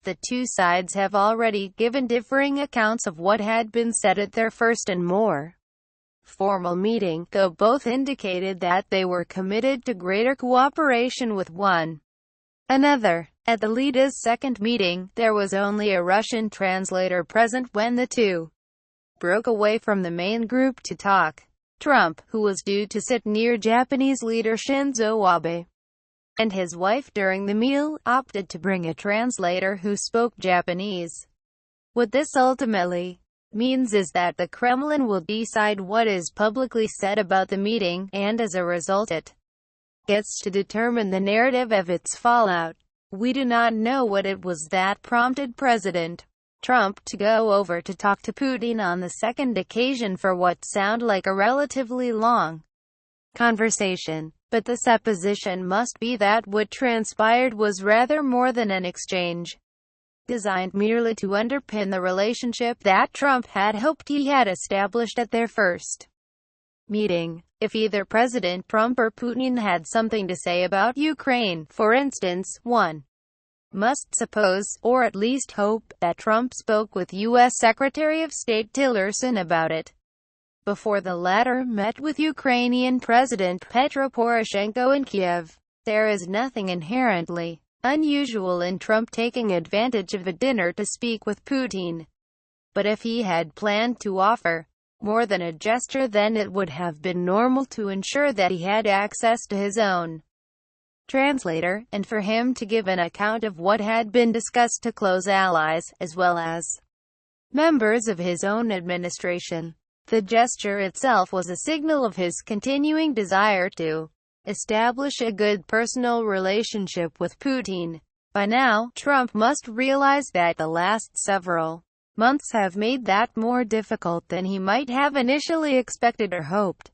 the two sides have already given differing accounts of what had been said at their first and more formal meeting, though both indicated that they were committed to greater cooperation with one another. At the leaders' second meeting, there was only a Russian translator present when the two broke away from the main group to talk. Trump, who was due to sit near Japanese leader Shinzo Abe and his wife during the meal, opted to bring a translator who spoke Japanese. What this ultimately means is that the Kremlin will decide what is publicly said about the meeting, and as a result it gets to determine the narrative of its fallout. We do not know what it was that prompted President Trump to go over to talk to Putin on the second occasion for what sounded like a relatively long conversation, but the supposition must be that what transpired was rather more than an exchange designed merely to underpin the relationship that Trump had hoped he had established at their first meeting. If either President Trump or Putin had something to say about Ukraine, for instance, one must suppose, or at least hope, that Trump spoke with U.S. Secretary of State Tillerson about it before the latter met with Ukrainian President Petro Poroshenko in Kiev. There is nothing inherently unusual in Trump taking advantage of a dinner to speak with Putin. But if he had planned to offer more than a gesture, then it would have been normal to ensure that he had access to his own translator, and for him to give an account of what had been discussed to close allies, as well as members of his own administration. The gesture itself was a signal of his continuing desire to establish a good personal relationship with Putin. By now, Trump must realize that the last several months have made that more difficult than he might have initially expected or hoped.